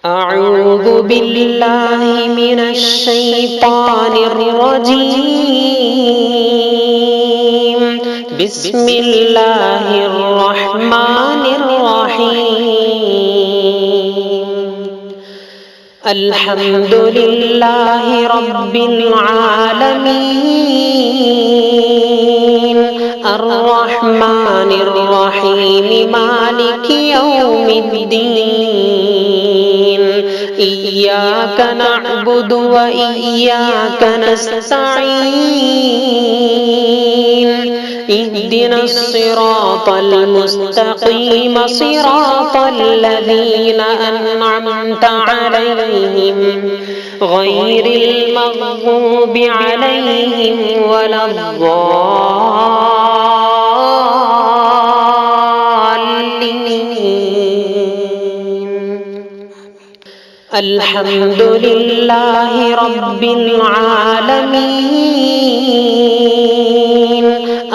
أعوذ بالله من الشيطان الرجيم. بسم الله الرحمن الرحيم. الحمد لله رب العالمين، الرحمن الرحيم، مالك يوم الدين. إياك نعبد وإياك نستعين. اهدنا الصراط المستقيم، صراط الذين أنعمت عليهم غير المغضوب عليهم ولا الضالين. الحمد لله رب العالمين،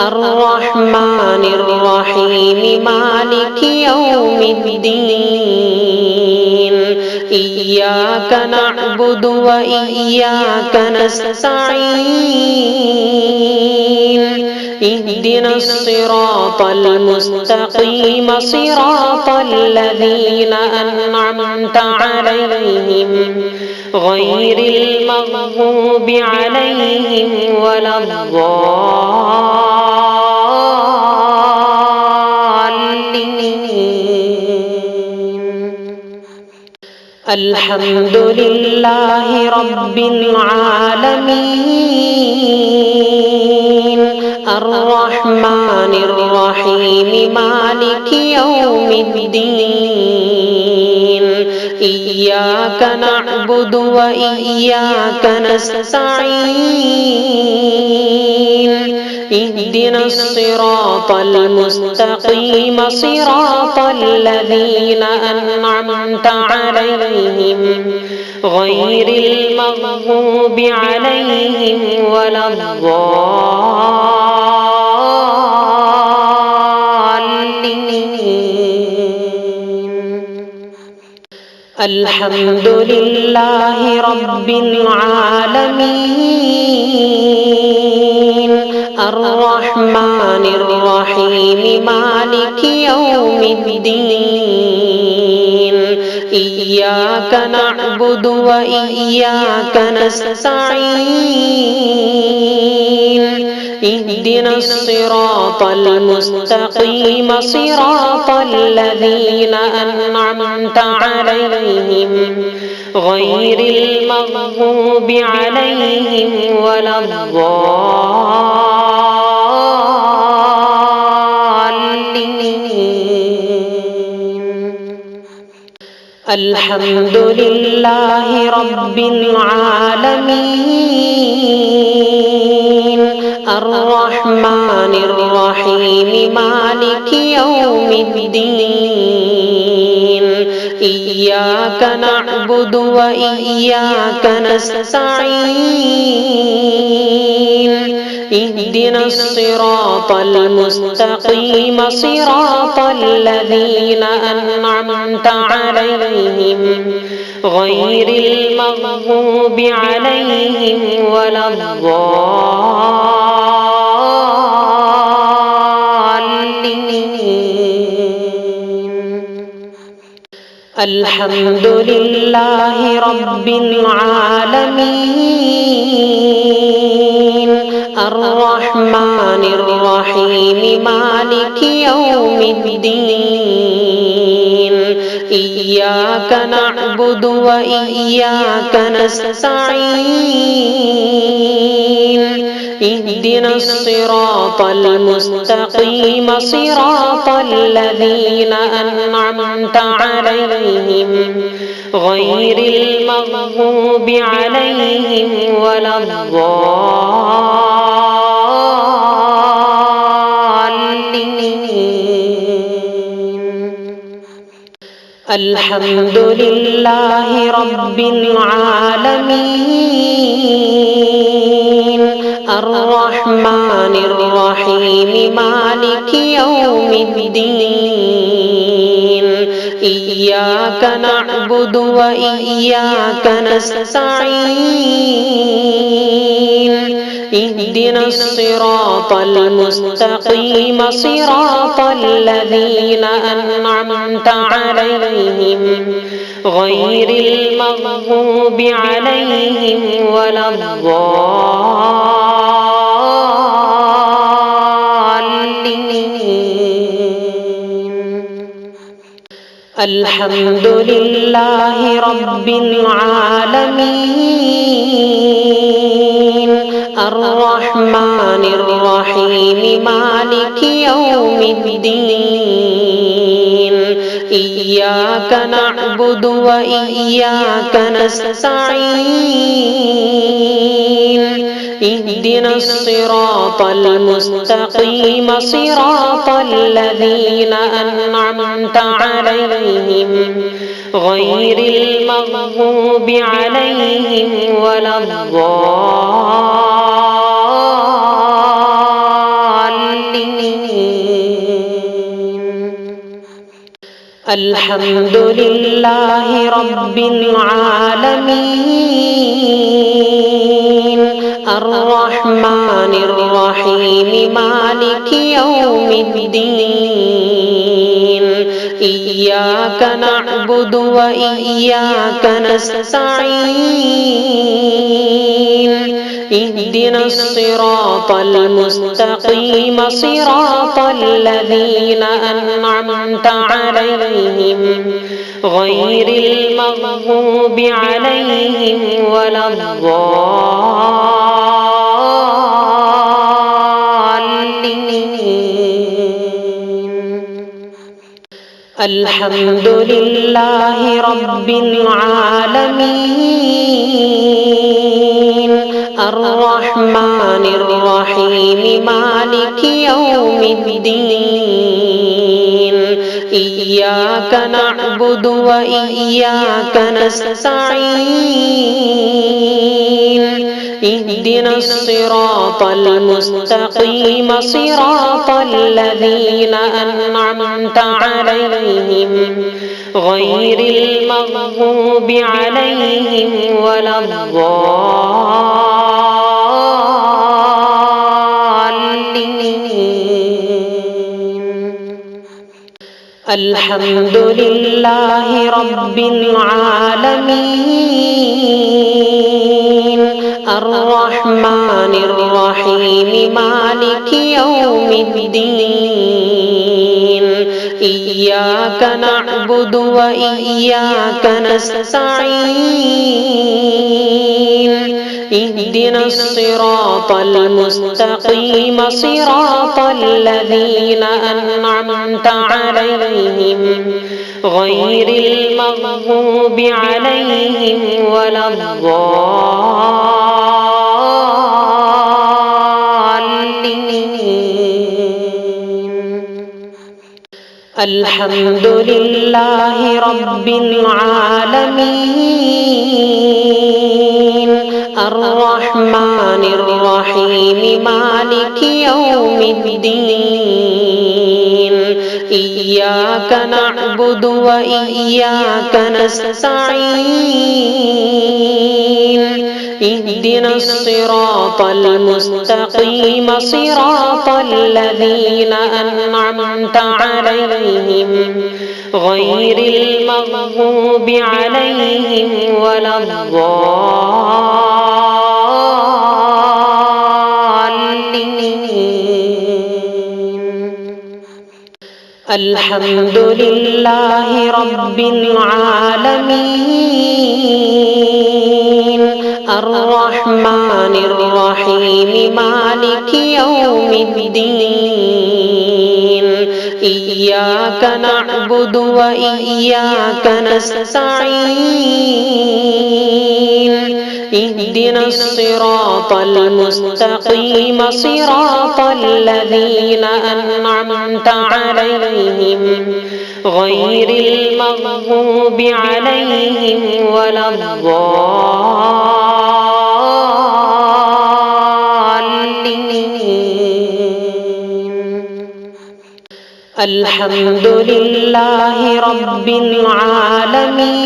الرحمن الرحيم، مالك يوم الدين. إياك نعبد وإياك نستعين. اهدنا الصراط المستقيم، صراط الذين أنعمت عليهم غير المغضوب عليهم ولا الضالين. الحمد لله رب العالمين، الرحمن الرحيم، مالك يوم الدين. إياك نعبد وإياك نستعين. اهدنا الصراط المستقيم، صراط الذين أنعمت عليهم غير المغضوب عليهم ولا الضالين. الحمد لله رب العالمين، الرحمن الرحيم، مالك يوم الدين. إياك نعبد وإياك نستعين. اهدنا الصراط المستقيم، صراط الذين أنعمت عليهم غير المغضوب عليهم ولا الضالين. الحمد لله رب العالمين، الرحمن الرحيم، مالك يوم الدين. إياك نعبد وإياك نستعين. اهدنا الصراط المستقيم، صراط الذين أنعمت عليهم غير المغضوب عليهم ولا الضالين. الحمد لله رب العالمين، الرحمن الرحيم، مالك يوم الدين. إياك نعبد وإياك نستعين. اهدنا الصراط المستقيم، صراط الذين أنعمت عليهم غير المغضوب عليهم ولا الضالين. الحمد لله رب العالمين، الرحمن الرحيم، مالك يوم الدين. إياك نعبد وإياك نستعين اهدنا الصراط المستقيم صراط الذين أنعمت عليهم غير المغضوب عليهم ولا الضالين. الحمد لله رب العالمين الرحمن الرحيم مالك يوم الدين إياك نعبد وإياك نستعين اهدنا الصراط المستقيم صراط الذين أنعمت عليهم غير المغضوب عليهم ولا الضالين. الحمد لله رب العالمين الرحمن الرحيم مالك يوم الدين إياك نعبد وإياك نستعين اهدنا الصراط المستقيم صراط الذين أنعمت عليهم غير المغضوب عليهم ولا الضالين. الحمد لله رب العالمين الرحمن الرحيم مالك يوم الدين إياك نعبد وإياك نستعين اهدنا الصراط المستقيم صراط الذين أنعمت عليهم غير المغضوب عليهم ولا الضالين. الحمد لله رب العالمين الرحمن الرحيم مالك يوم الدين إياك نعبد وإياك نستعين اهدنا الصراط المستقيم صراط الذين أنعمت عليهم غير المغضوب عليهم ولا الضالين. الحمد لله رب العالمين الرحمن الرحيم مالك يوم الدين إياك نعبد وإياك نستعين اهدنا الصراط المستقيم صراط الذين أنعمت عليهم غير المغضوب عليهم ولا الضالين. الحمد لله رب العالمين الرحمن الرحيم مالك يوم الدين إياك نعبد وإياك نستعين اهدنا الصراط المستقيم صراط الذين أنعمت عليهم غير المغضوب عليهم ولا الضالين. الحمد لله رب العالمين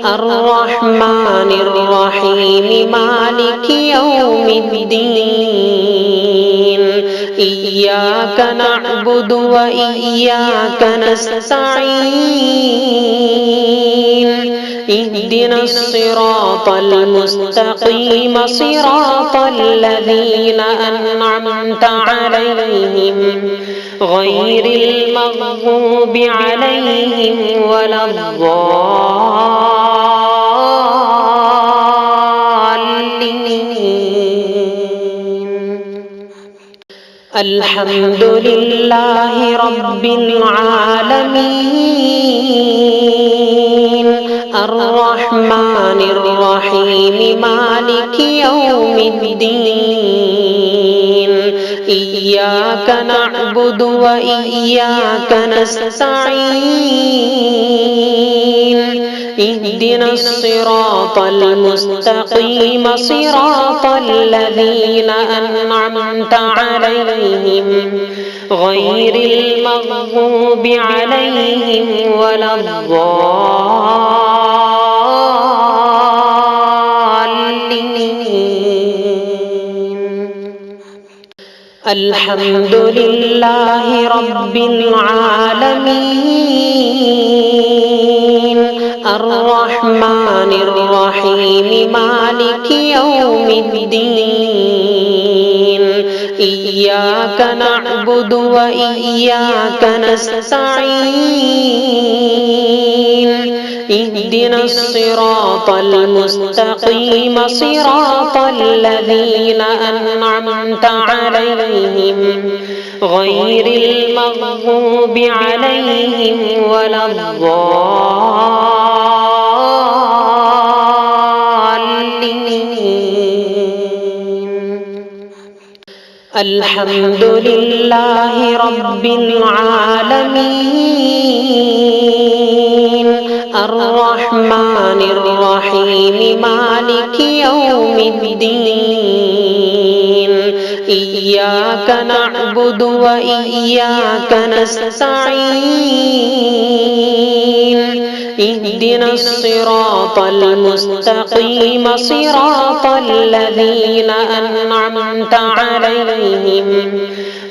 الرحمن الرحيم مالك يوم الدين إياك نعبد وإياك نستعين اهدنا الصراط المستقيم صراط الذين أنعمت عليهم غير المغضوب عليهم ولا الضالين. الحمد لله رب العالمين الرحمن الرحيم مالك يوم الدين إياك نعبد وإياك نستعين اهدنا الصراط المستقيم صراط الذين أنعمت عليهم غير المغضوب عليهم ولا الضالين. الحمد لله رب العالمين الرحمن الرحيم مالك يوم الدين إياك نعبد وإياك نستعين اهدنا الصراط المستقيم صراط الذين أنعمت عليهم غير المغضوب عليهم ولا الضالين. الحمد لله رب العالمين الرحمن الرحيم مالك يوم الدين إياك نعبد وإياك نستعين اهدنا الصراط المستقيم صراط الذين أنعمت عليهم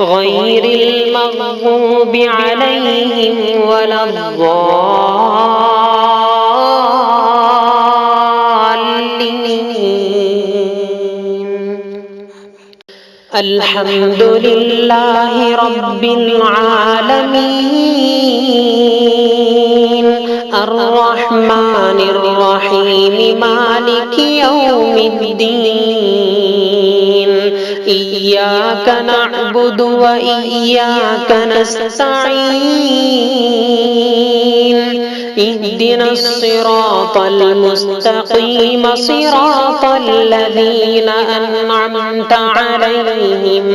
غير المغضوب عليهم ولا الضالين. الحمد لله رب العالمين الرحمن الرحيم مالك يوم الدين إياك نعبد وإياك نستعين اهدنا الصراط المستقيم صراط الذين أنعمت عليهم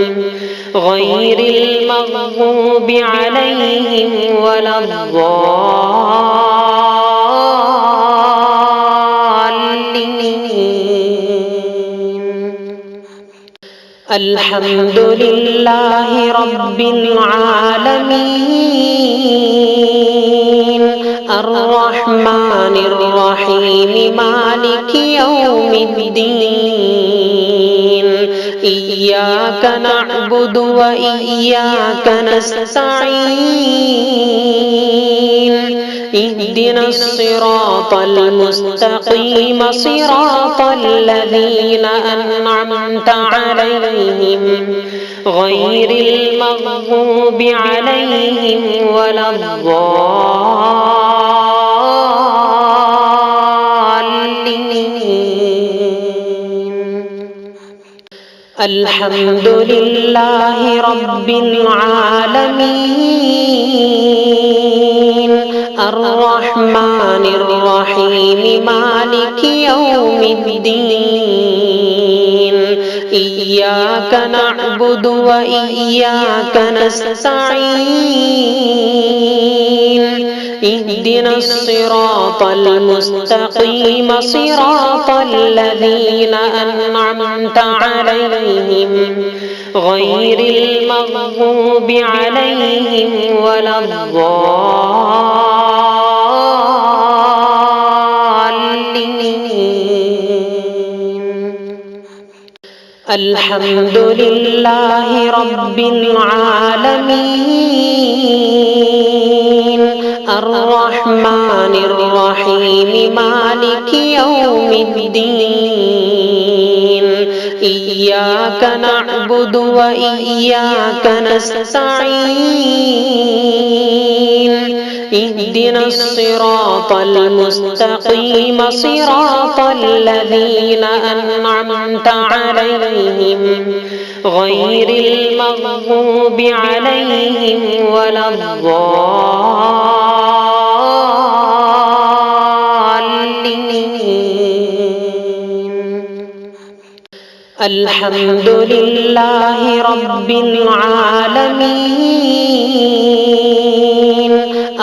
غير المغضوب عليهم ولا الضالين. الحمد لله رب العالمين الرحمن الرحيم مالك يوم الدين إياك نعبد وإياك نستعين اهدنا الصراط المستقيم صراط الذين أنعمت عليهم غير المغضوب عليهم ولا الضالين. الحمد لله رب العالمين الرحمن الرحيم مالك يوم الدين إياك نعبد وإياك نستعين اهدنا الصراط المستقيم صراط الذين أنعمت عليهم غير المغضوب عليهم ولا الضالين. الحمد لله رب العالمين الرحمن الرحيم مالك يوم الدين إياك نعبد وإياك نستعين اهدنا الصراط المستقيم صراط الذين أنعمت عليهم غير المغضوب عليهم ولا الضالين. الحمد لله رب العالمين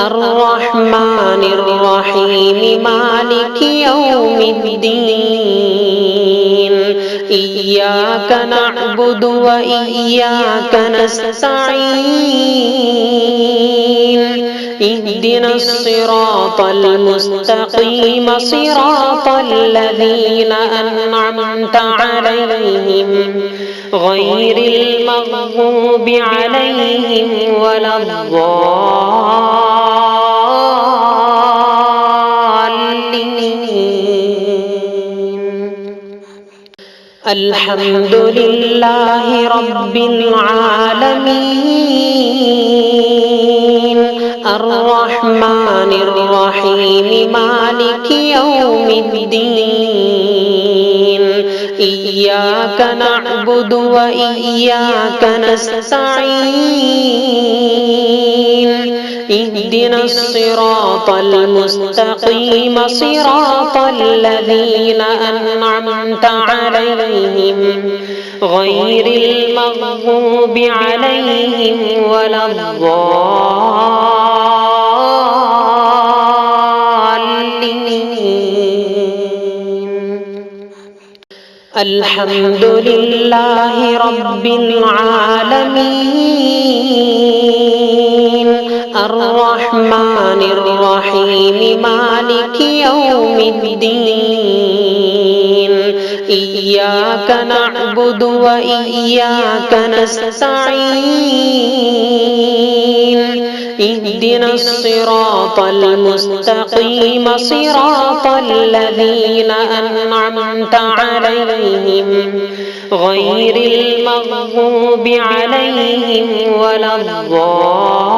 الرحمن الرحيم مالك يوم الدين إياك نعبد وإياك نستعين اهدنا الصراط المستقيم صراط الذين أنعمت عليهم غير المغضوب عليهم ولا الضالين. الحمد لله رب العالمين الرحمن الرحيم مالك يوم الدين إياك نعبد وإياك نستعين اهدنا الصراط المستقيم صراط الذين أنعمت عليهم غير المغضوب عليهم ولا الضالين. الحمد لله رب العالمين الرحمن الرحيم مالك يوم الدين إياك نعبد وإياك نستعين اهدنا الصراط المستقيم صراط الذين أنعمت عليهم غير المغضوب عليهم ولا الضالين.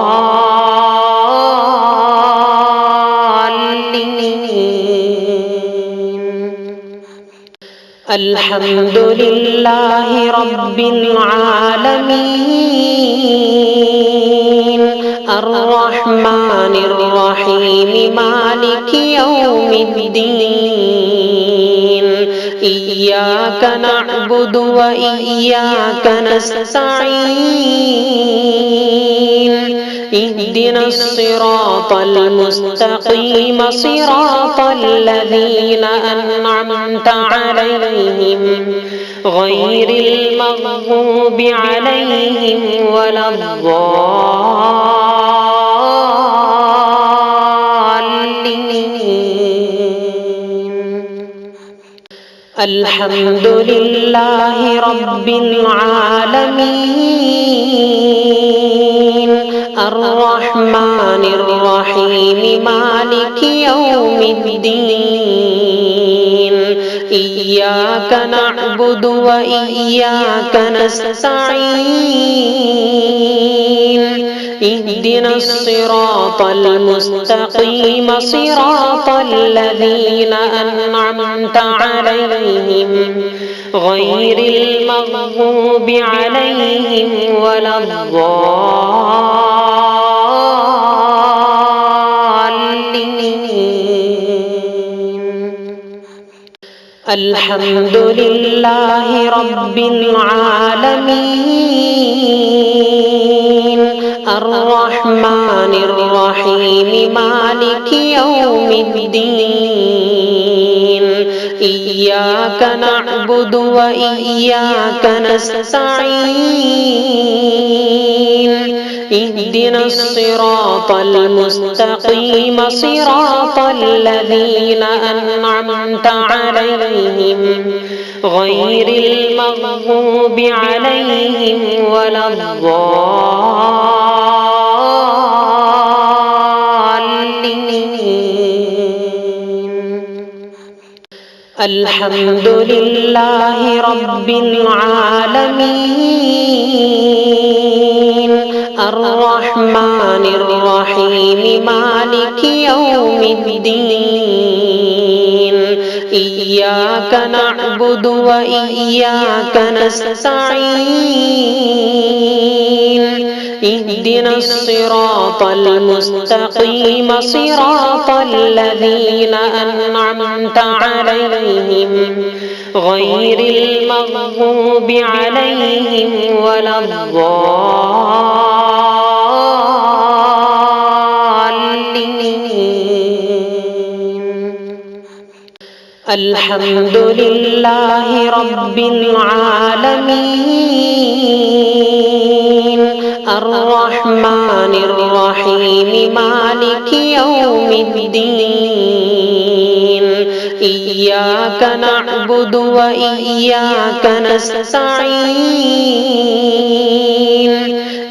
الحمد لله رب العالمين الرحمن الرحيم مالك يوم الدين إياك نعبد وإياك نستعين اهدنا الصراط المستقيم صراط الذين أنعمت عليهم غير المغضوب عليهم ولا الضالين. الحمد لله رب العالمين الرحمن الرحيم مالك يوم الدين إياك نعبد وإياك نستعين اهدنا الصراط المستقيم صراط الذين أنعمت عليهم غير المغضوب عليهم ولا الضالين. الحمد لله رب العالمين الرحمن الرحيم مالك يوم الدين إياك نعبد وإياك نستعين اهدنا الصراط المستقيم صراط الذين أنعمت عليهم غير المغضوب عليهم ولا الضالين. الحمد لله رب العالمين الرحمن الرحيم مالك يوم الدين إياك نعبد وإياك نستعين اهدنا الصراط المستقيم صراط الذين أنعمت عليهم غير المغضوب عليهم ولا الضالين. الحمد لله رب العالمين الرحمن الرحيم مالك يوم الدين إياك نعبد وإياك نستعين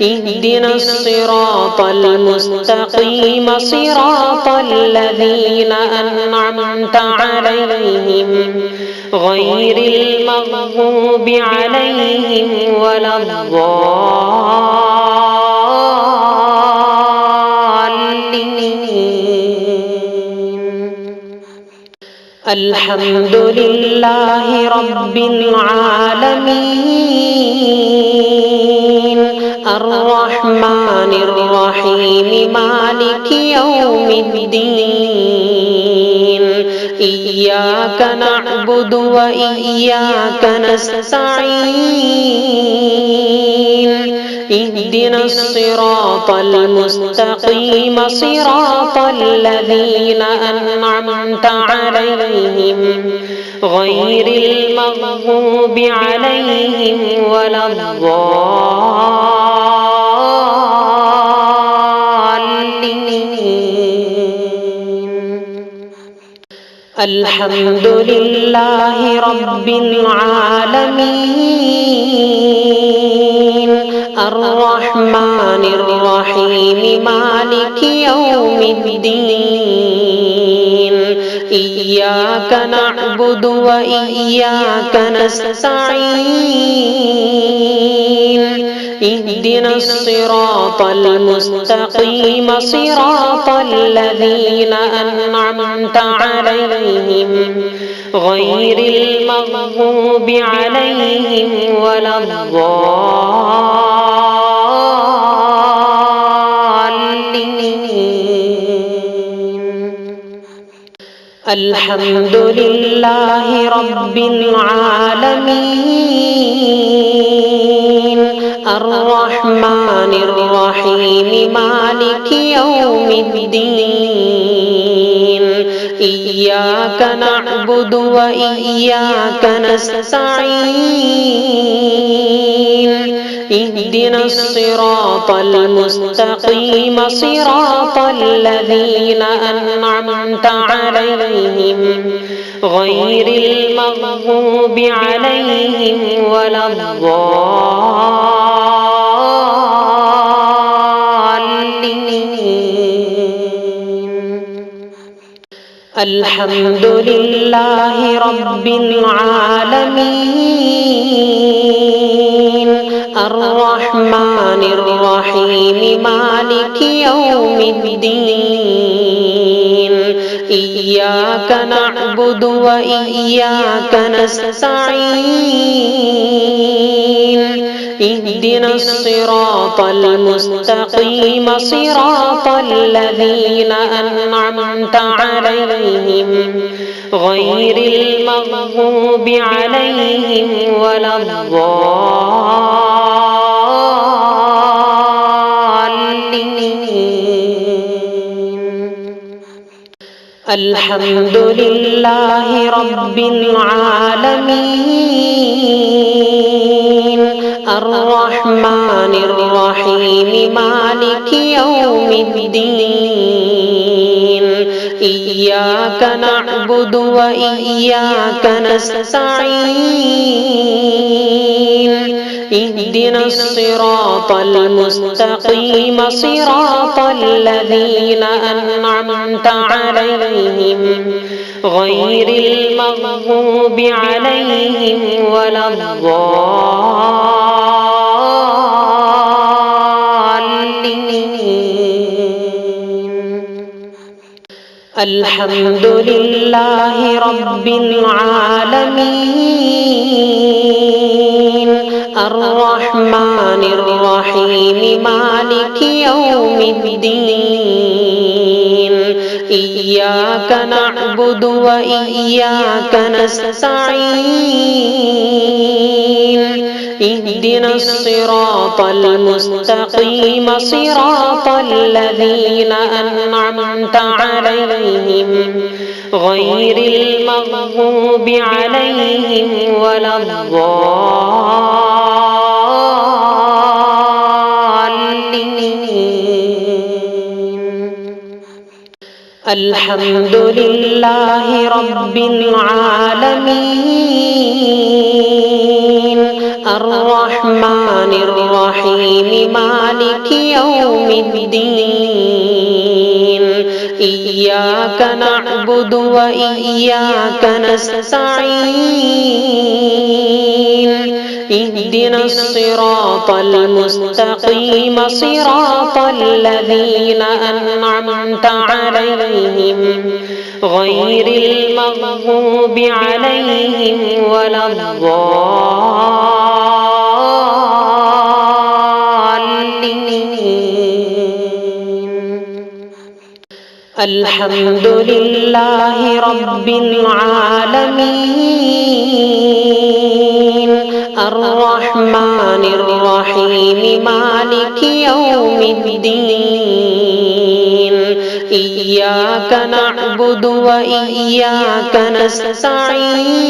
اهدنا الصراط المستقيم صراط الذين أنعمت عليهم غير المغضوب عليهم ولا الضالين. الحمد لله رب العالمين الرحمن الرحيم مالك يوم الدين إياك نعبد وإياك نستعين اهدنا الصراط المستقيم صراط الذين أنعمت عليهم غير المغضوب عليهم ولا الضالين. الحمد لله رب العالمين الرحمن الرحيم مالك يوم الدين إياك نعبد وإياك نستعين اهدنا الصراط المستقيم صراط الذين أنعمت عليهم غير المغضوب عليهم ولا الضالين. الحمد لله رب العالمين الرحمن الرحيم مالك يوم الدين إياك نعبد وإياك نستعين اهدنا الصراط المستقيم صراط الذين أنعمت عليهم غير المغضوب عليهم ولا الضالين. الحمد لله رب العالمين الرحمن الرحيم مالك يوم الدين إياك نعبد وإياك نستعين اهدنا الصراط المستقيم صراط الذين أنعمت عليهم غير المغضوب عليهم ولا الضالين. الحمد لله رب العالمين الرحمن الرحيم مالك يوم الدين إياك نعبد وإياك نستعين اهدنا الصراط المستقيم صراط الذين أنعمت عليهم غير المغضوب عليهم ولا الضالين. الحمد لله رب العالمين الرحمن الرحيم مالك يوم الدين إياك نعبد وإياك نستعين اهدنا الصراط المستقيم صراط الذين أنعمت عليهم غير المغضوب عليهم ولا الضالين. الحمد لله رب العالمين الرحمن الرحيم مالك يوم الدين إياك نعبد وإياك نستعين اهدنا الصراط المستقيم صراط الذين أنعمت عليهم غير المغضوب عليهم ولا الضالين. الحمد لله رب العالمين الرحمن الرحيم مالك يوم الدين إياك نعبد وإياك نستعين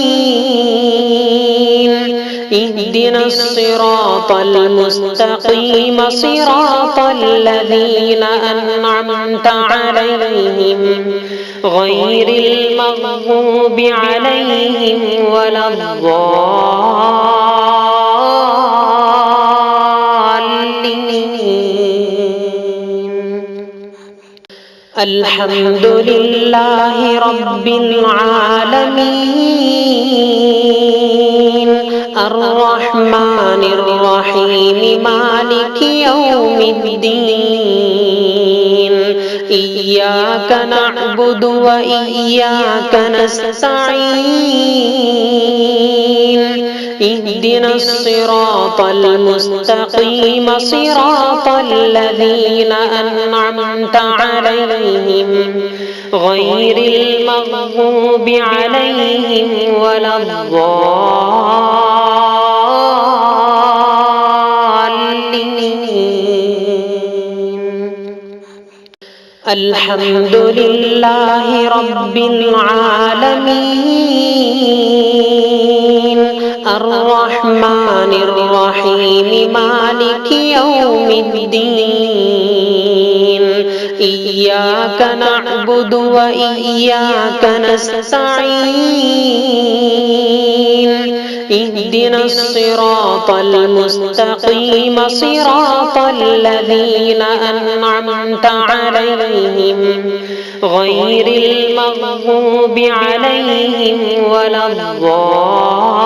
اهدنا الصراط المستقيم صراط الذين أنعمت عليهم غير المغضوب عليهم ولا الضالين. الحمد لله رب العالمين الرحمن الرحيم مالك يوم الدين إياك نعبد وإياك نستعين اهدنا الصراط المستقيم صراط الذين أنعمت عليهم غير المغضوب عليهم ولا الضالين. الحمد لله رب العالمين الرحمن الرحيم مالك يوم الدين إياك نعبد وإياك نستعين اهدنا الصراط المستقيم صراط الذين أنعمت عليهم غير المغضوب عليهم ولا الضالين.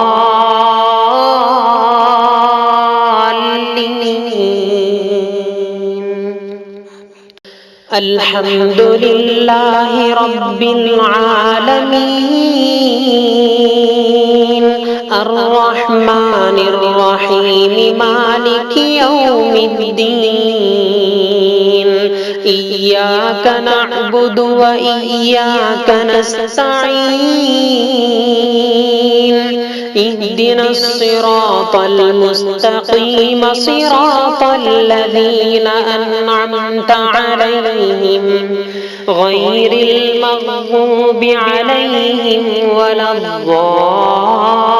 الحمد لله رب العالمين الرحمن الرحيم مالك يوم الدين إياك نعبد وإياك نستعين اهدنا الصراط المستقيم صراط الذين أنعمت عليهم غير المغضوب عليهم ولا الضالين.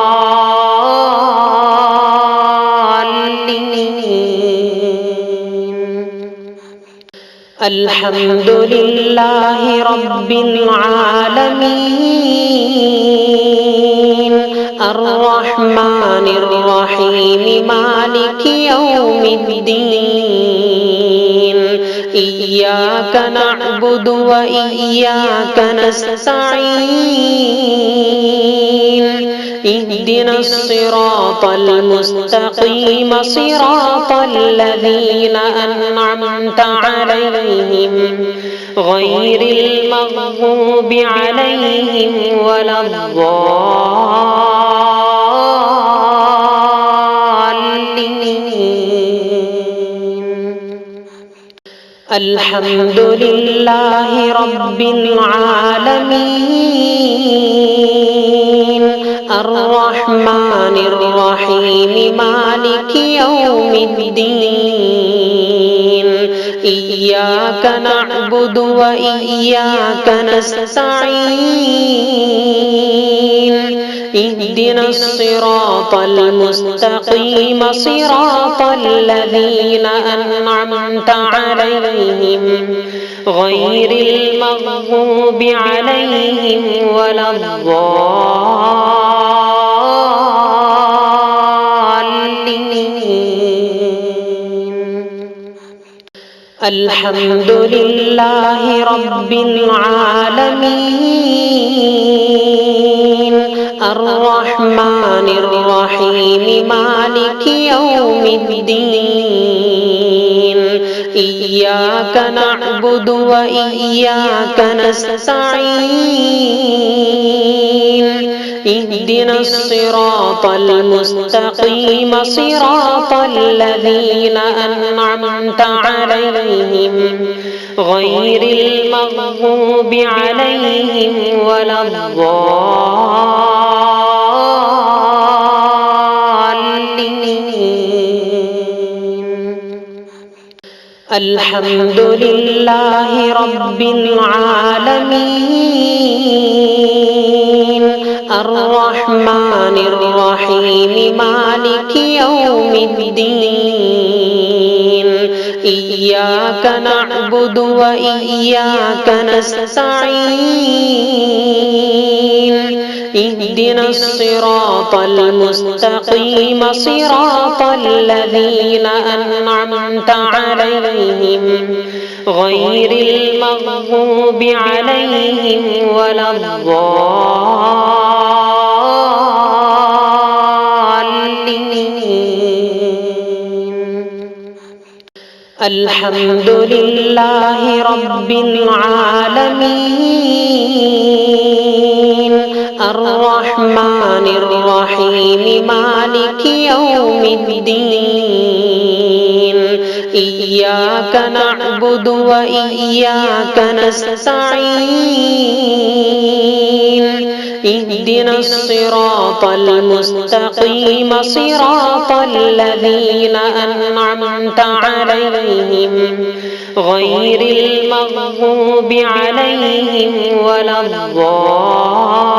الحمد لله رب العالمين الرحمن الرحيم مالك يوم الدين إياك نعبد وإياك نستعين اهدنا الصراط المستقيم صراط الذين أنعمت عليهم غير المغضوب عليهم ولا الضالين. الحمد لله رب العالمين الرحمن الرحيم مالك يوم الدين إياك نعبد وإياك نستعين اهدنا الصراط المستقيم صراط الذين أنعمت عليهم غير المغضوب عليهم ولا الضالين. الحمد لله رب العالمين الرحمن الرحيم مالك يوم الدين إياك نعبد وإياك نستعين اهدنا الصراط المستقيم صراط الذين أنعمت عليهم غير المغضوب عليهم ولا الضالين. الحمد لله رب العالمين الرحمن الرحيم مالك يوم الدين إياك نعبد وإياك نستعين اهدنا الصراط المستقيم صراط الذين أنعمت عليهم غير المغضوب عليهم ولا الضالين. الحمد لله رب العالمين الرحمن الرحيم مالك يوم الدين إياك نعبد وإياك نستعين اهدنا الصراط المستقيم صراط الذين أنعمت عليهم غير المغضوب عليهم ولا الضالين.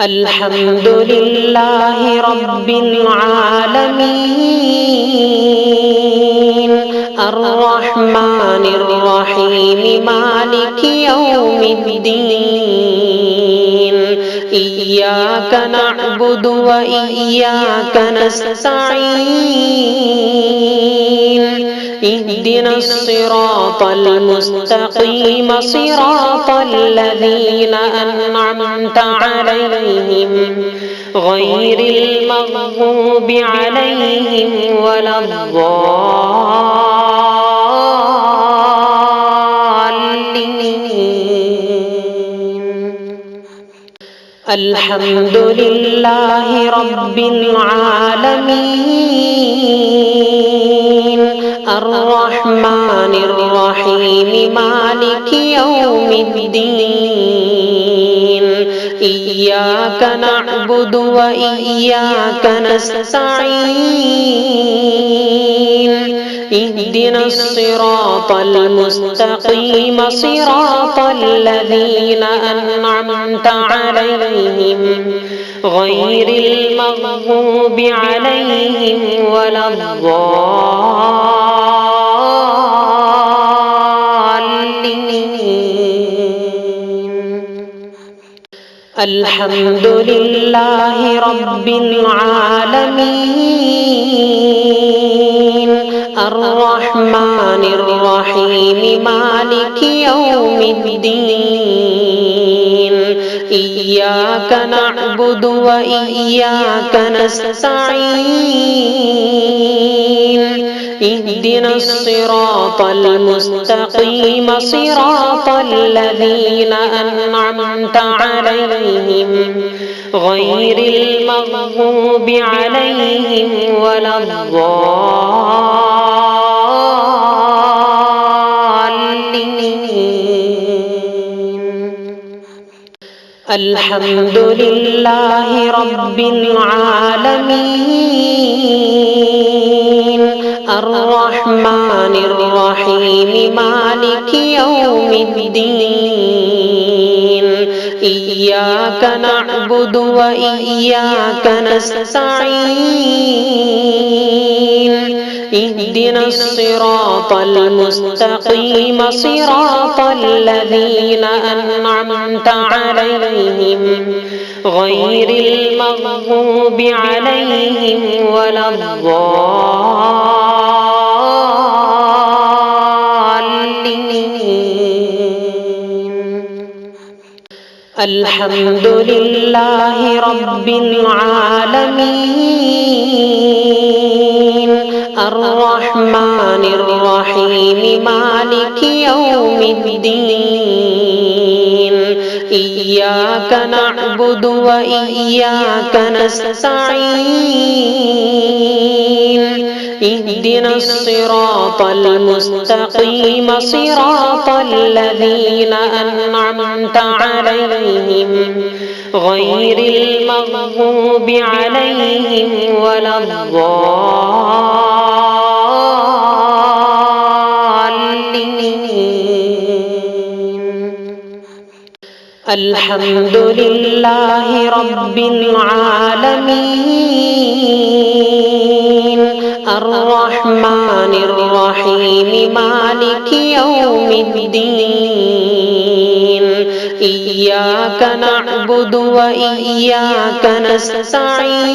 الحمد لله رب العالمين الرحمن الرحيم مالك يوم الدين إياك نعبد وإياك نستعين اهدنا الصراط المستقيم صراط الذين أنعمت عليهم غير المغضوب عليهم ولا الضالين. الحمد لله رب العالمين الرحمن الرحمن الرحيم مالك يوم الدين إياك نعبد وإياك نستعين اهدنا الصراط المستقيم صراط الذين أنعمت عليهم غير المغضوب عليهم ولا الضالين. الحمد لله رب العالمين الرحمن الرحيم مالك يوم الدين إياك نعبد وإياك نستعين اهدنا الصراط المستقيم صراط الذين أنعمت عليهم غير المغضوب عليهم ولا الضالين. الحمد لله رب العالمين الرحمن الرحيم مالك يوم الدين إياك نعبد وإياك نستعين اهدنا الصراط المستقيم صراط الذين أنعمت عليهم غير المغضوب عليهم ولا الضالين. الحمد لله رب العالمين الرحمن الرحيم مالك يوم الدين إياك نعبد وإياك نستعين اهدنا الصراط المستقيم صراط الذين أنعمت عليهم غير المغضوب عليهم ولا الضالين. الحمد لله رب العالمين الرحمن الرحيم مالك يوم الدين إياك نعبد وإياك نستعين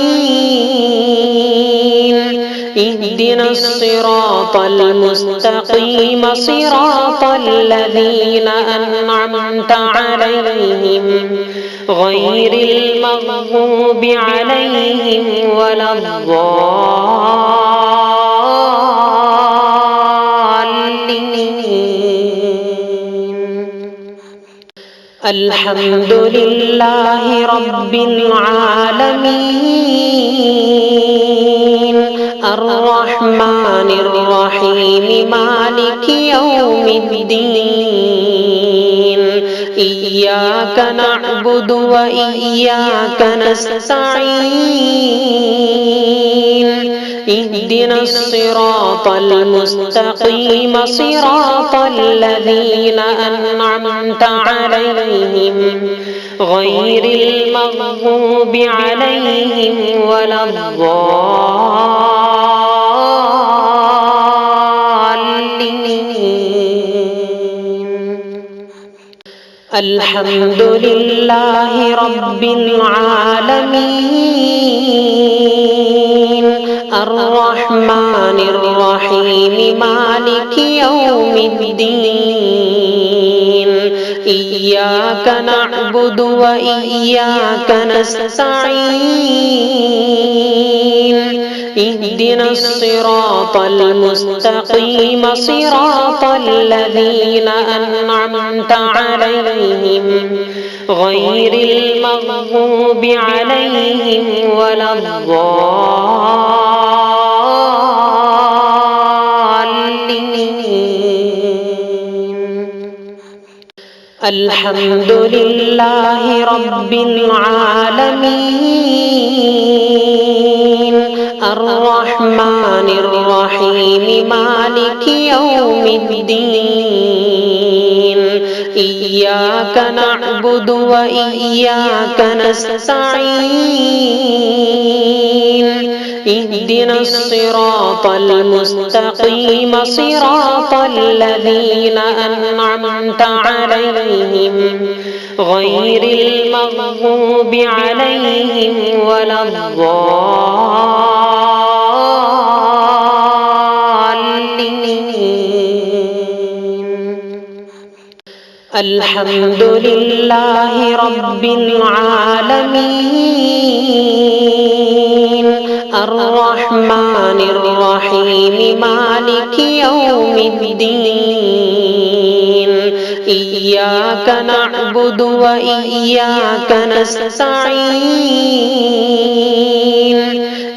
اهدنا الصراط المستقيم صراط الذين أنعمت عليهم غير المغضوب عليهم ولا الضالين. الحمد لله رب العالمين الرحمن الرحيم مالك يوم الدين إياك نعبد وإياك نستعين اهدنا الصراط المستقيم صراط الذين أنعمت عليهم غير المغضوب عليهم ولا الضالين. الحمد لله رب العالمين الرحمن الرحيم مالك يوم الدين إياك نعبد وإياك نستعين اهدنا الصراط المستقيم صراط الذين أنعمت عليهم غير المغضوب عليهم ولا الضالين. الحمد لله رب العالمين الرحمن الرحيم مالك يوم الدين إياك نعبد وإياك نستعين اهدنا الصراط المستقيم صراط الذين أنعمت عليهم غير المغضوب عليهم ولا الضالين. الحمد لله رب العالمين الرحمن الرحيم مالك يوم الدين إياك نعبد وإياك نستعين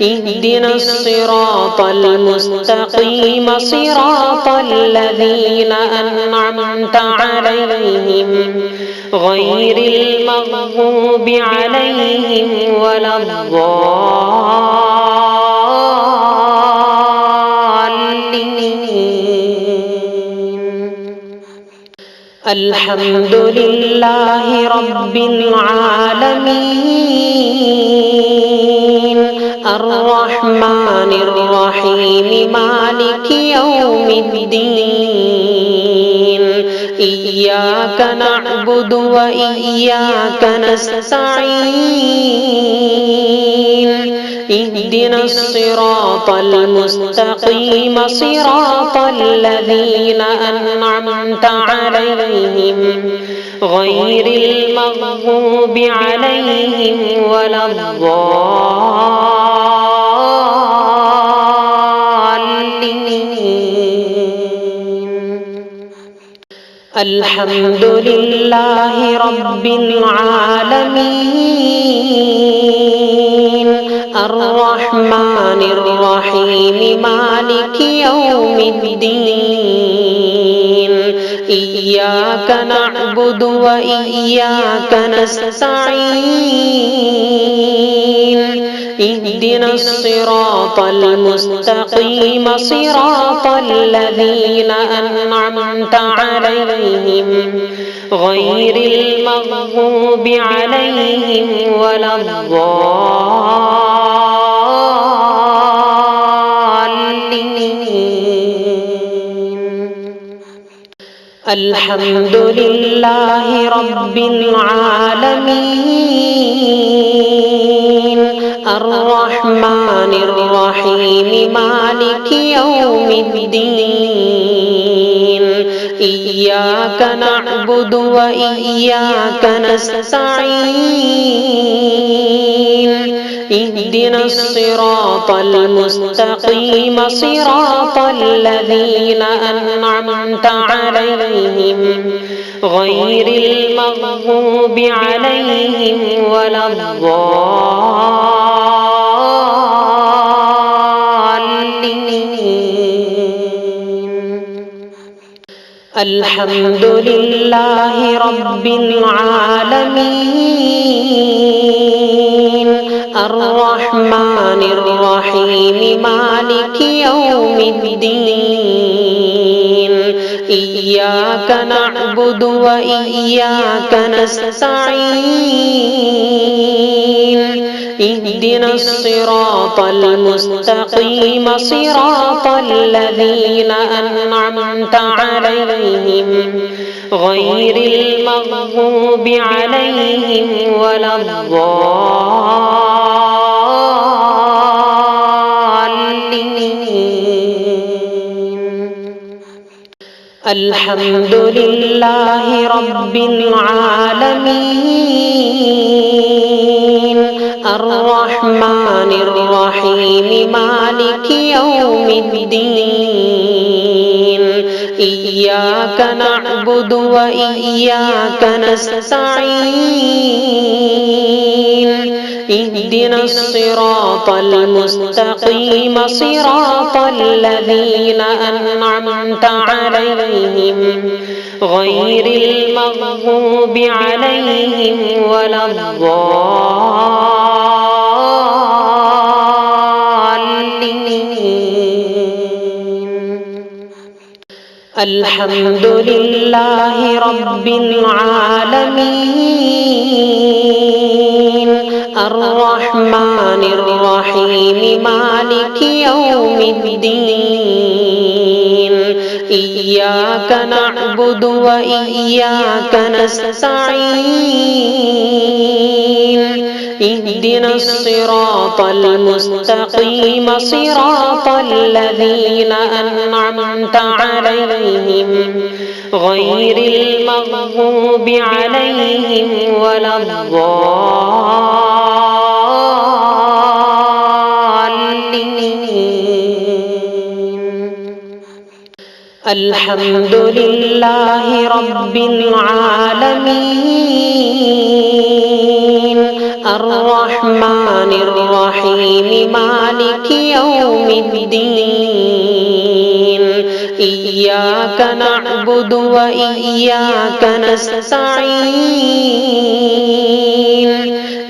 اهدنا الصراط المستقيم صراط الذين أنعمت عليهم غير المغضوب عليهم ولا الضالين. الحمد لله رب العالمين الرحمن الرحيم مالك يوم الدين إياك نعبد وإياك نستعين اهدنا الصراط المستقيم صراط الذين أنعمت عليهم غير المغضوب عليهم ولا الضالين. الحمد لله رب العالمين الرحمن الرحيم مالك يوم الدين إياك نعبد وإياك نستعين اهدنا الصراط المستقيم صراط الذين أنعمت عليهم غير المغضوب عليهم ولا الضالين. الحمد لله رب العالمين الرحمن الرحيم مالك يوم الدين إياك نعبد وإياك نستعين اهدنا الصراط المستقيم صراط الذين أنعمت عليهم غير المغضوب عليهم ولا الضالين. الحمد لله رب العالمين الرحمن الرحيم مالك يوم الدين إياك نعبد وإياك نستعين اهدنا الصراط المستقيم صراط الذين أنعمت عليهم غير المغضوب عليهم ولا الضالين. الحمد لله رب العالمين الرحمن الرحيم مالك يوم الدين إياك نعبد وإياك نستعين اهدنا الصراط المستقيم صراط الذين أنعمت عليهم غير المغضوب عليهم ولا الضالين. الحمد لله رب العالمين الرحمن الرحيم مالك يوم الدين إياك نعبد وإياك نستعين اهدنا الصراط المستقيم صراط الذين أنعمت عليهم غير المغضوب عليهم ولا الضالين. الحمد لله رب العالمين الرحمن الرحيم مالك يوم الدين إياك نعبد وإياك نستعين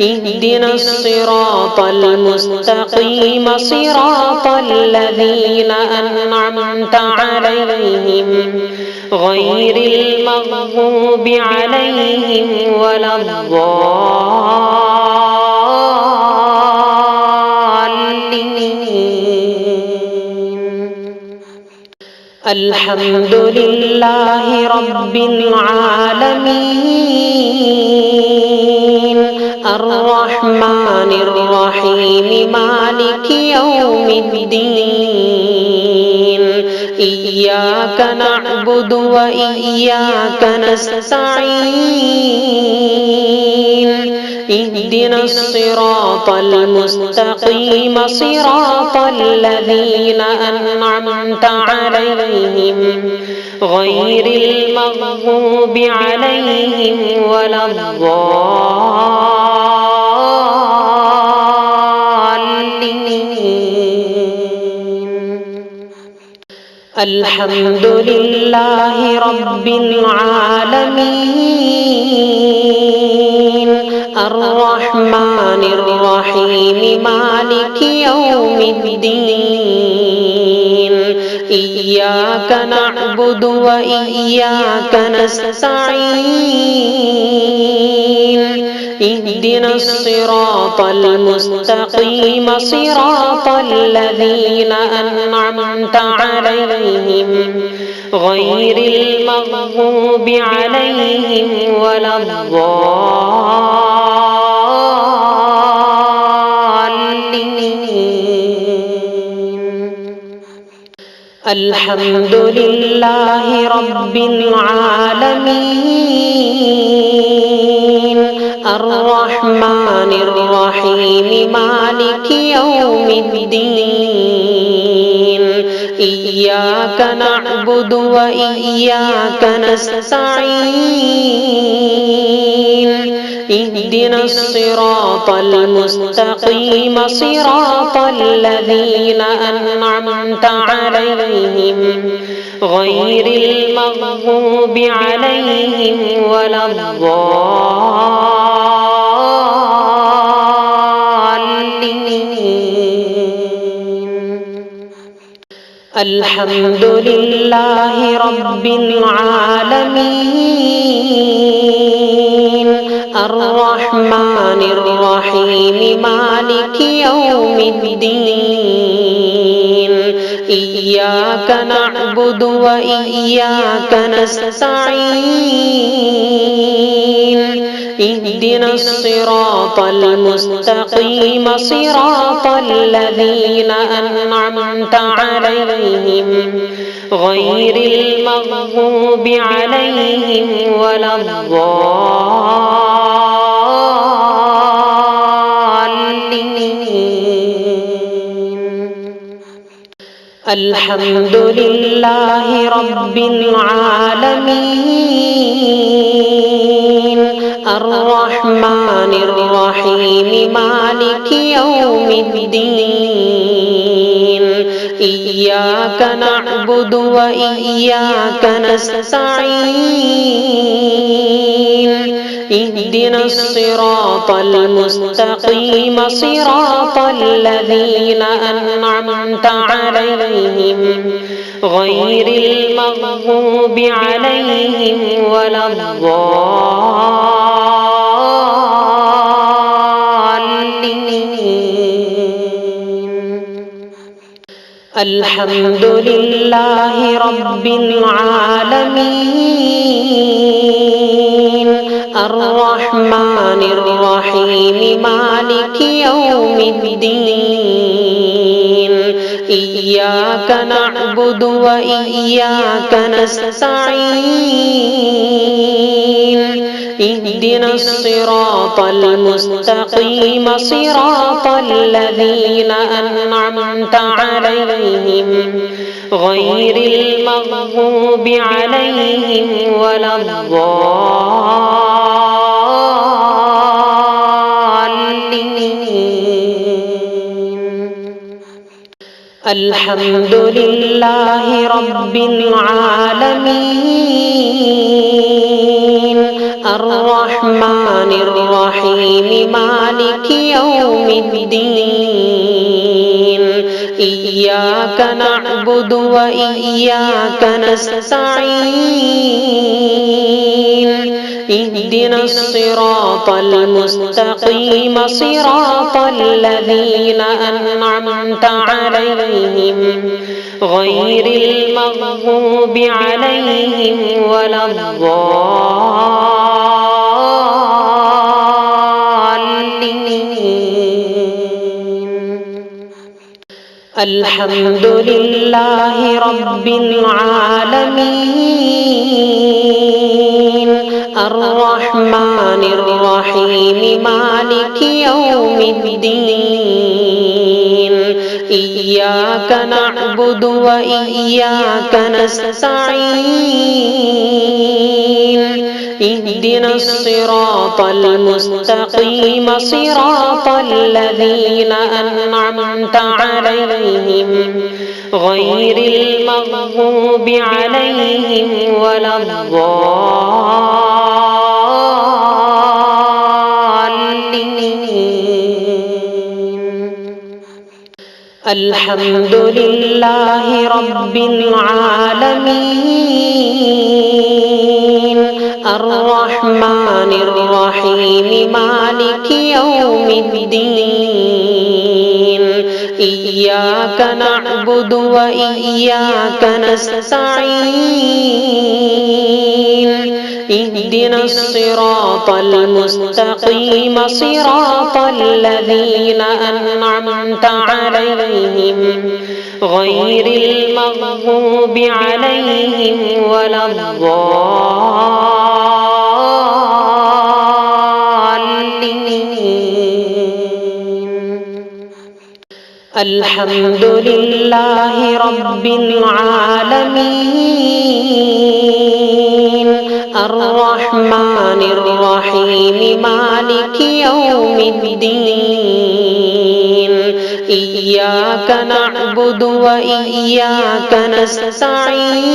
اهدنا الصراط المستقيم صراط الذين أنعمت عليهم غير المغضوب عليهم ولا الضالين. الحمد لله رب العالمين الرحمن الرحيم مالك يوم الدين إياك نعبد وإياك نستعين اهدنا الصراط المستقيم صراط الذين أنعمت عليهم غير المغضوب عليهم ولا الضالين. الحمد لله رب العالمين الرحمن الرحيم مالك يوم الدين إياك نعبد وإياك نستعين اهدنا الصراط المستقيم صراط الذين أنعمت عليهم غير المغضوب عليهم ولا الضالين. الحمد لله رب العالمين الرحمن الرحيم مالك يوم الدين إياك نعبد وإياك نستعين اهدنا الصراط المستقيم صراط الذين أنعمت عليهم غير المغضوب عليهم ولا الضالين. الحمد لله رب العالمين الرحمن الرحيم مالك يوم الدين إياك نعبد وإياك نستعين اهدنا الصراط المستقيم صراط الذين أنعمت عليهم غير المغضوب عليهم ولا الضالين. الحمد لله رب العالمين الرحمن الرحيم مالك يوم الدين إياك نعبد وإياك نستعين اهدنا الصراط المستقيم صراط الذين أنعمت عليهم غير المغضوب عليهم ولا الضالين. الحمد لله رب العالمين الرحمن الرحيم مالك يوم الدين إياك نعبد وإياك نستعين اهدنا الصراط المستقيم صراط الذين أنعمت عليهم غير المغضوب عليهم ولا الضالين. الحمد لله رب العالمين الرحمن الرحيم مالك يوم الدين إياك نعبد وإياك نستعين اهدنا الصراط المستقيم صراط الذين أنعمت عليهم غير المغضوب عليهم ولا الضالين. الحمد لله رب العالمين الرحمن الرحيم مالك يوم الدين إياك نعبد وإياك نستعين اهدنا الصراط المستقيم صراط الذين أنعمت عليهم غير المغضوب عليهم ولا الضالين. الحمد لله رب العالمين الرحمن الرحيم مالك يوم الدين إياك نعبد وإياك نستعين اهدنا الصراط المستقيم صراط الذين أنعمت عليهم غير المغضوب عليهم ولا الضالين. الحمد لله رب العالمين الرحمن الرحيم مالك يوم الدين إياك نعبد وإياك نستعين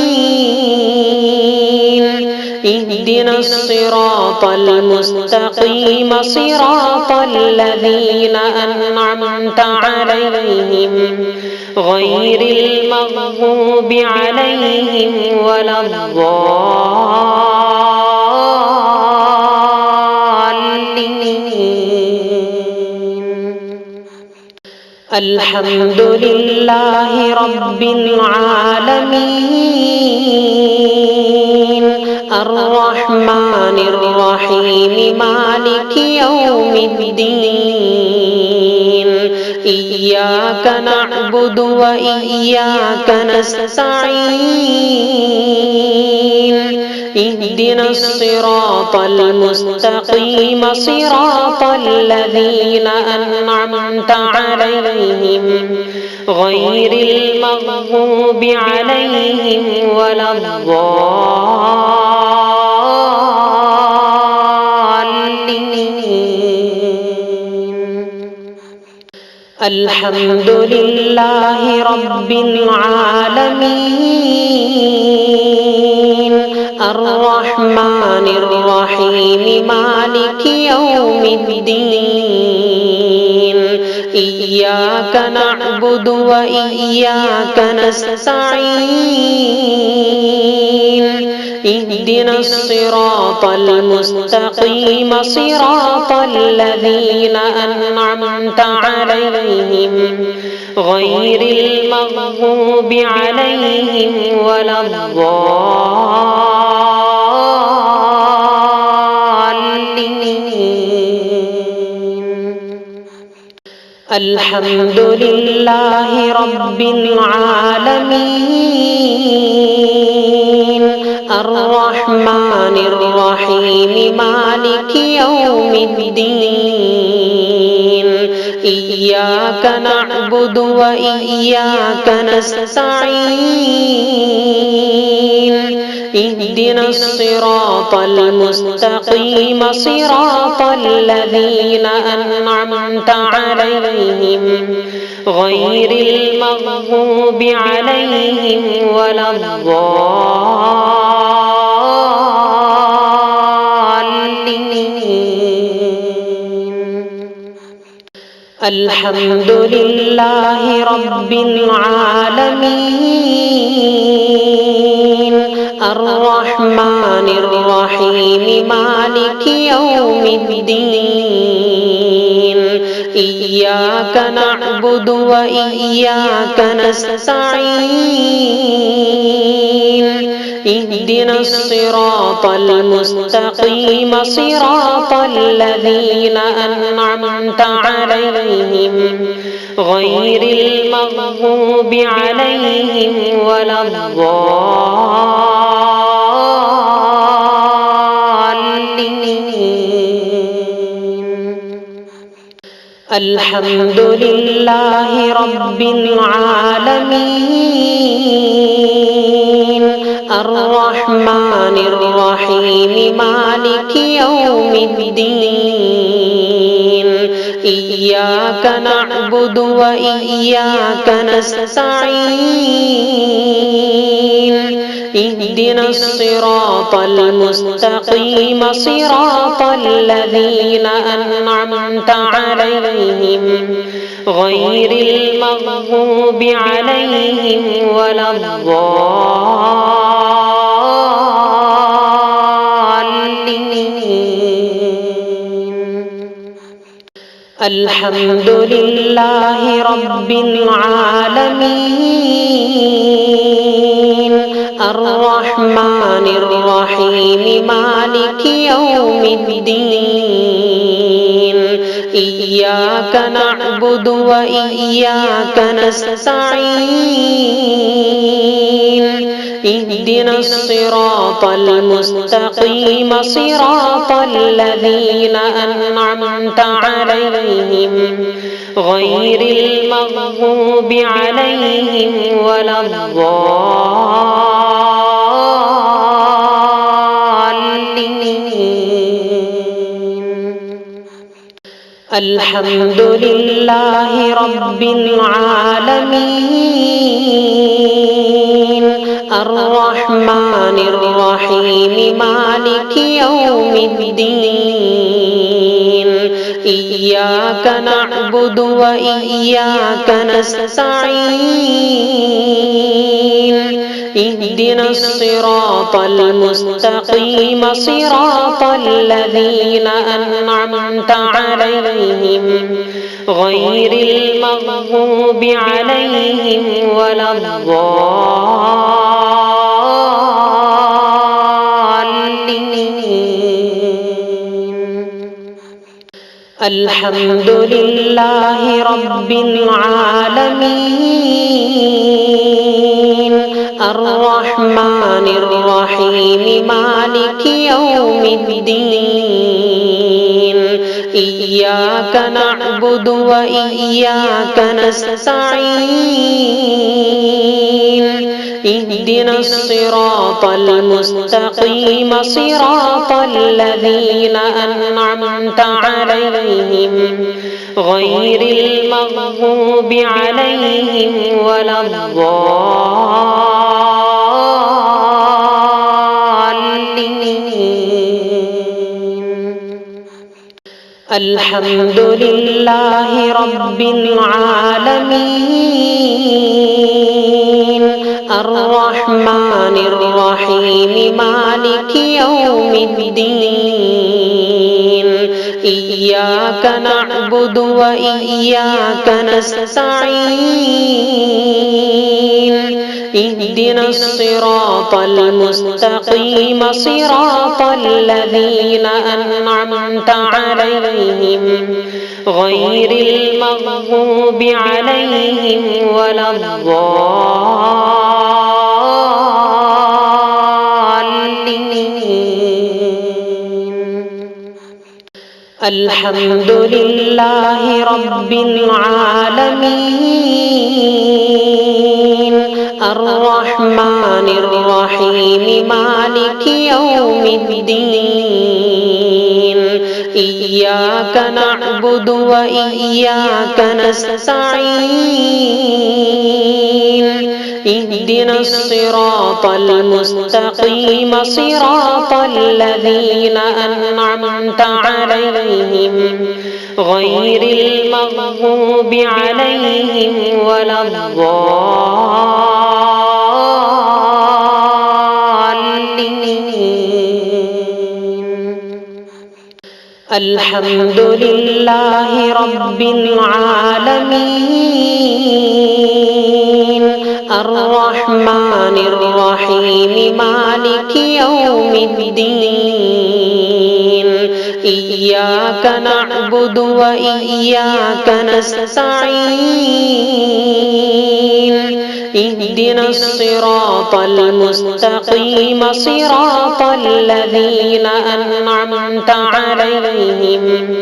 اهدنا الصراط المستقيم صراط الذين أنعمت عليهم غير المغضوب عليهم ولا الضالين. الحمد لله رب العالمين الرحمن الرحيم مالك يوم الدين إياك نعبد وإياك نستعين اهدنا الصراط المستقيم صراط الذين أنعمت عليهم غير المغضوب عليهم ولا الضالين. الحمد لله رب العالمين الرحمن الرحيم مالك يوم الدين إياك نعبد وإياك نستعين اهدنا الصراط المستقيم صراط الذين أنعمت عليهم غير المغضوب عليهم ولا الضالين. الحمد لله رب العالمين الرحمن الرحيم مالك يوم الدين إياك نعبد وإياك نستعين اهدنا الصراط المستقيم صراط الذين أنعمت عليهم غير المغضوب عليهم ولا الضالين. الحمد لله رب العالمين الرحمن الرحيم مالك يوم الدين إياك نعبد وإياك نستعين اهدنا الصراط المستقيم صراط الذين أنعمت عليهم غير المغضوب عليهم ولا الضالين. الحمد لله رب العالمين الرحمن الرحيم مالك يوم الدين إياك نعبد وإياك نستعين اهدنا الصراط المستقيم صراط الذين أنعمت عليهم غير المغضوب عليهم ولا الضالين. الحمد لله رب العالمين الرحمن الرحيم مالك يوم الدين إياك نعبد وإياك نستعين اهدنا الصراط المستقيم صراط الذين أنعمت عليهم غير المغضوب عليهم ولا الضالين. الحمد لله رب العالمين الرحمن الرحيم مالك يوم الدين إياك نعبد وإياك نستعين اهدنا الصراط المستقيم صراط الذين أنعمت عليهم غير المغضوب عليهم ولا الضالين. الحمد لله رب العالمين الرحمن الرحيم مالك يوم الدين إياك نعبد وإياك نستعين اهدنا الصراط المستقيم صراط الذين أنعمت عليهم غير المغضوب عليهم ولا الضالين. الحمد لله رب العالمين الرحمن الرحيم مالك يوم الدين إياك نعبد وإياك نستعين اهدنا الصراط المستقيم صراط الذين أنعمت عليهم غير المغضوب عليهم ولا الضالين. الحمد لله رب العالمين الرحمن الرحيم مالك يوم الدين إياك نعبد وإياك نستعين اهدنا الصراط المستقيم صراط الذين أنعمت عليهم غير المغضوب عليهم ولا الضالين. الحمد لله رب العالمين الرحمن الرحيم مالك يوم الدين إياك نعبد وإياك نستعين اهدنا الصراط المستقيم صراط الذين أنعمت عليهم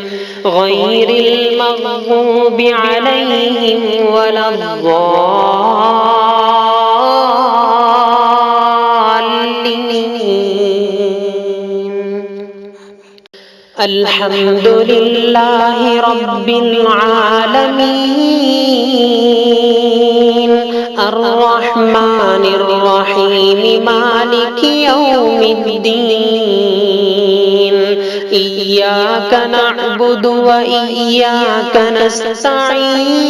غير المغضوب عليهم ولا الضالين. الحمد لله رب العالمين الرحمن الرحيم مالك يوم الدين إياك نعبد وإياك نستعين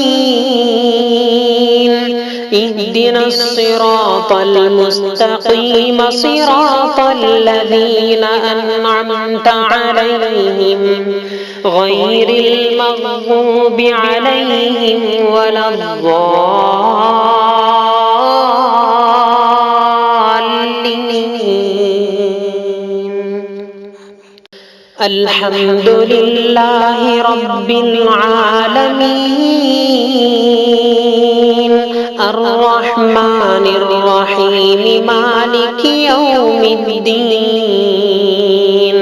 اهدنا الصراط المستقيم صراط الذين أنعمت عليهم غير المغضوب عليهم ولا الضالين. الحمد لله رب العالمين الرحمن الرحيم مالك يوم الدين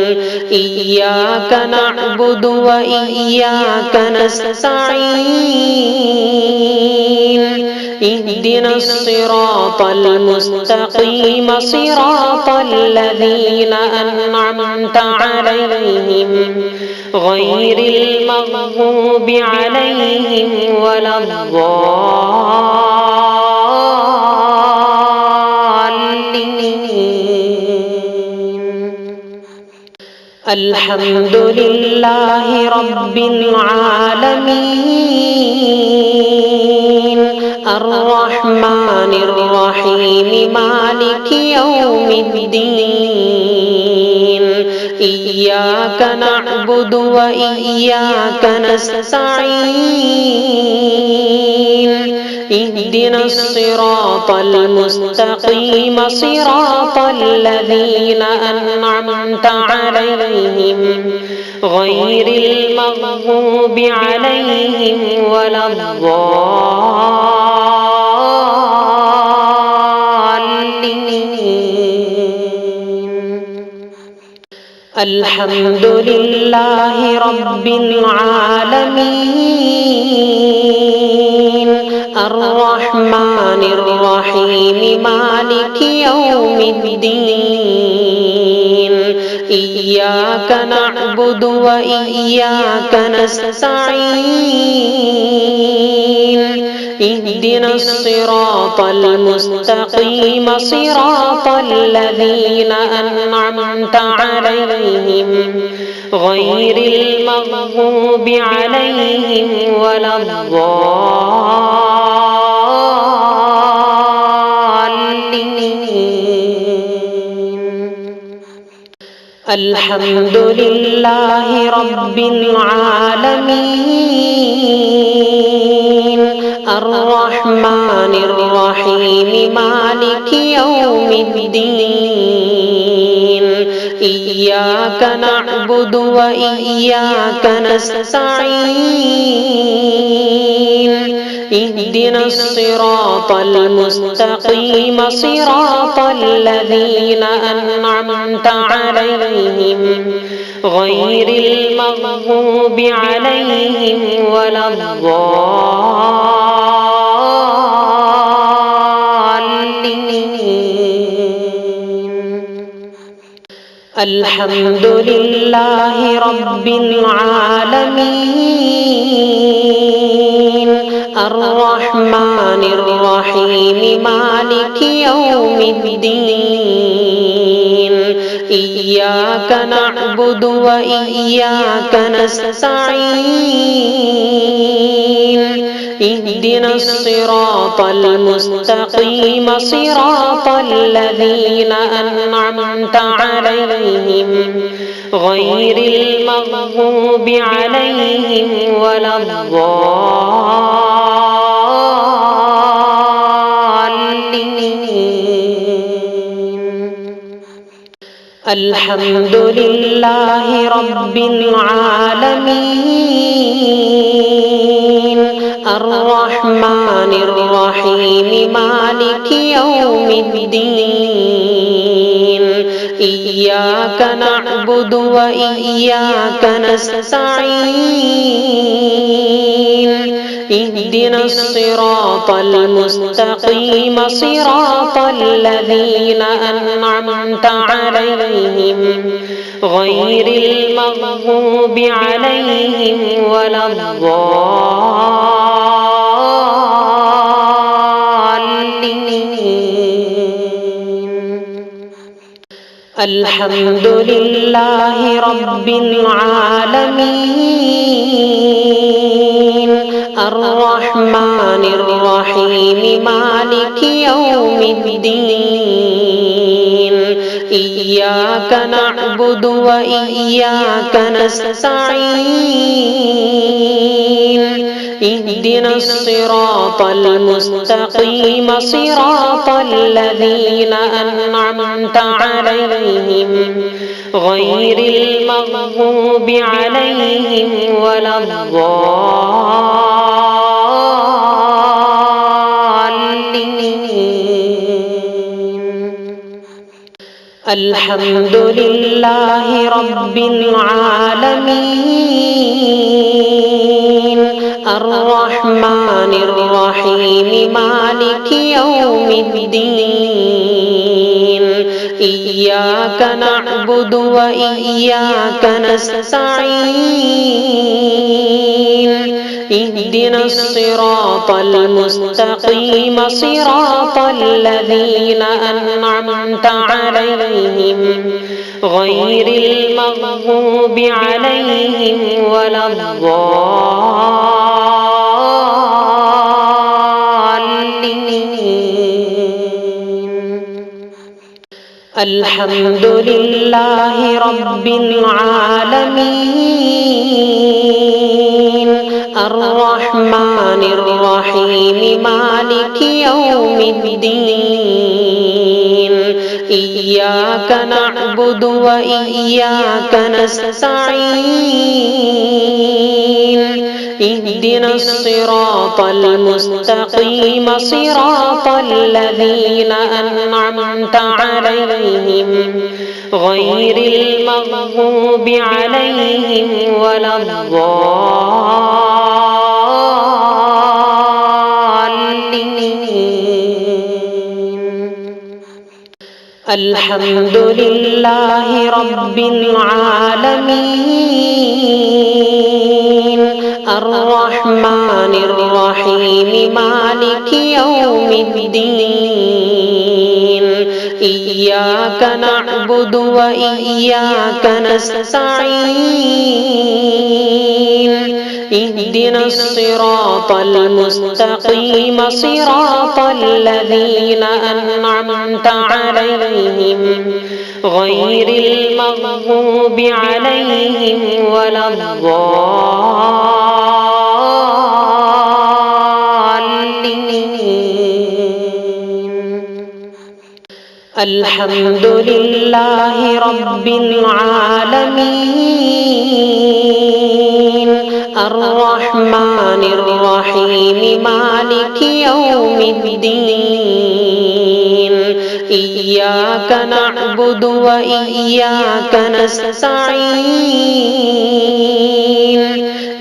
إياك نعبد وإياك نستعين اهدنا الصراط المستقيم صراط الذين أنعمت عليهم غير المغضوب عليهم ولا الضالين. الحمد لله رب العالمين الرحمن الرحيم مالك يوم الدين إياك نعبد وإياك نستعين اهدنا الصراط المستقيم صراط الذين أنعمت عليهم غير المغضوب عليهم ولا الضالين. الحمد لله رب العالمين الرحمن الرحيم مالك يوم الدين إياك نعبد وإياك نستعين اهدنا الصراط المستقيم صراط الذين أنعمت عليهم غير المغضوب عليهم ولا الضالين. الحمد لله رب العالمين الرحمن الرحيم مالك يوم الدين إياك نعبد وإياك نستعين اهدنا الصراط المستقيم صراط الذين أنعمت عليهم غير المغضوب عليهم ولا الضالين. الحمد لله رب العالمين الرحمن الرحيم مالك يوم الدين إياك نعبد وإياك نستعين اهدنا الصراط المستقيم صراط الذين أنعمت عليهم غير المغضوب عليهم ولا الضالين. الحمد لله رب العالمين الرحمن الرحيم مالك يوم الدين إياك نعبد وإياك نستعين اهدنا الصراط المستقيم صراط الذين أنعمت عليهم غير المغضوب عليهم ولا الضالين. الحمد لله رب العالمين الرحمن الرحيم مالك يوم الدين إياك نعبد وإياك نستعين اهدنا الصراط المستقيم صراط الذين أنعمت عليهم غير المغضوب عليهم ولا الضالين. الحمد لله رب العالمين الرحمن الرحيم مالك يوم الدين إياك نعبد وإياك نستعين اهدنا الصراط المستقيم صراط الذين أنعمت عليهم غير المغضوب عليهم ولا الضالين. الحمد لله رب العالمين الرحمن الرحيم مالك يوم الدين إياك نعبد وإياك نستعين اهدنا الصراط المستقيم صراط الذين أنعمت عليهم غير المغضوب عليهم ولا الضالين. الحمد لله رب العالمين الرحمن الرحيم مالك يوم الدين إياك نعبد وإياك نستعين اهدنا الصراط المستقيم صراط الذين أنعمت عليهم غير المغضوب عليهم ولا الضالين. الحمد لله رب العالمين الرحمن الرحيم مالك يوم الدين إياك نعبد وإياك نستعين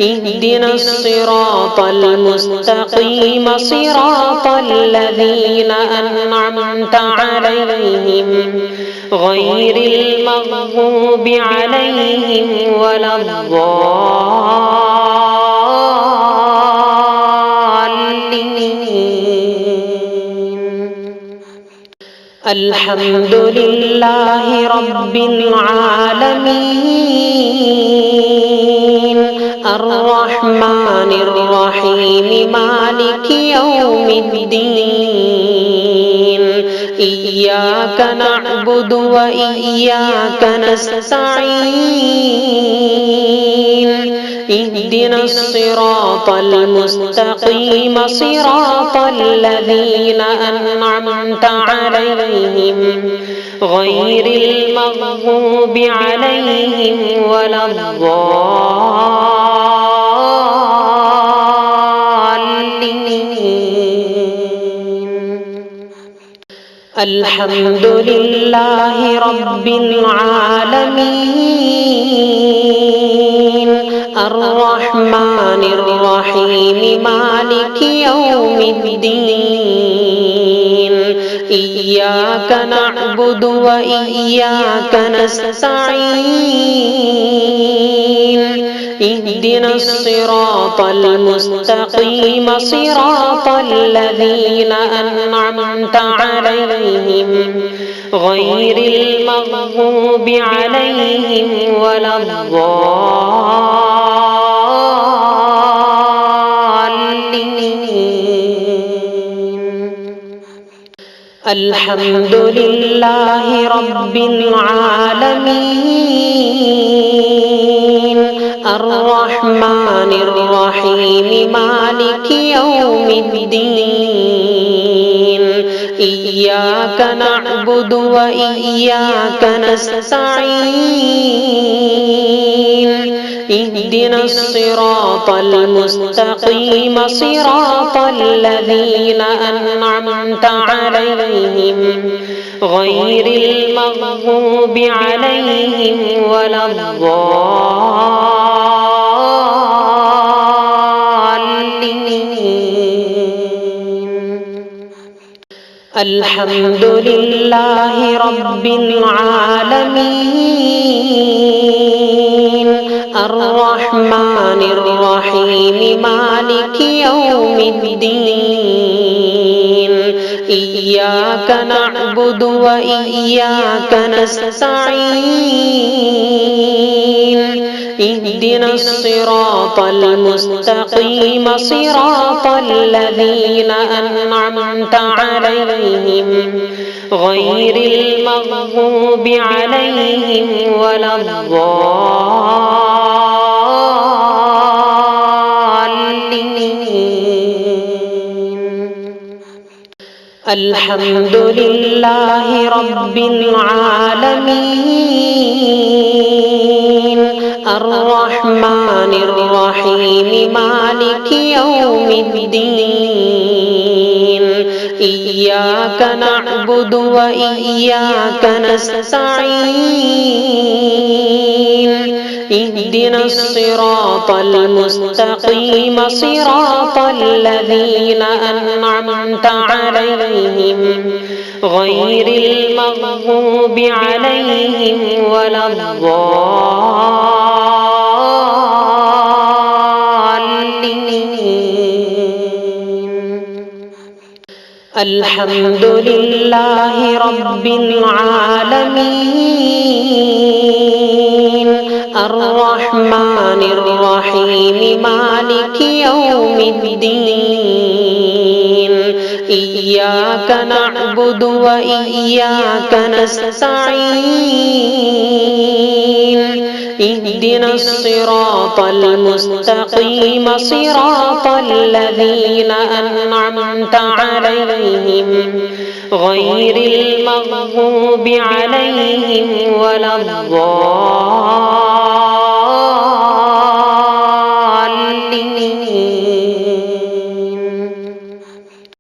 اهدنا الصراط المستقيم صراط الذين أنعمت عليهم غير المغضوب عليهم ولا الضالين. الحمد لله رب العالمين الرحمن الرحيم مالك يوم الدين إياك نعبد وإياك نستعين اهدنا الصراط المستقيم صراط الذين أنعمت عليهم غير المغضوب عليهم ولا الضالين. الحمد لله رب العالمين الرحمن الرحيم مالك يوم الدين إياك نعبد وإياك نستعين اهدنا الصراط المستقيم صراط الذين أنعمت عليهم غير المغضوب عليهم ولا الضالين. الحمد لله رب العالمين الرحمن الرحيم مالك يوم الدين إياك نعبد وإياك نستعين اهدنا الصراط المستقيم صراط الذين أنعمت عليهم غير المغضوب عليهم ولا الضالين. الحمد لله رب العالمين الرحمن الرحيم مالك يوم الدين إياك نعبد وإياك نستعين اهدنا الصراط المستقيم صراط الذين أنعمت عليهم غير المغضوب عليهم ولا الضالين. الحمد لله رب العالمين الرحمن الرحيم مالك يوم الدين إياك نعبد وإياك نستعين اهدنا الصراط المستقيم صراط الذين أنعمت عليهم غير المغضوب عليهم ولا الضالين. الحمد لله رب العالمين الرحمن الرحيم مالك يوم الدين إياك نعبد وإياك نستعين اهدنا الصراط المستقيم صراط الذين أنعمت عليهم غير المغضوب عليهم ولا الضالين.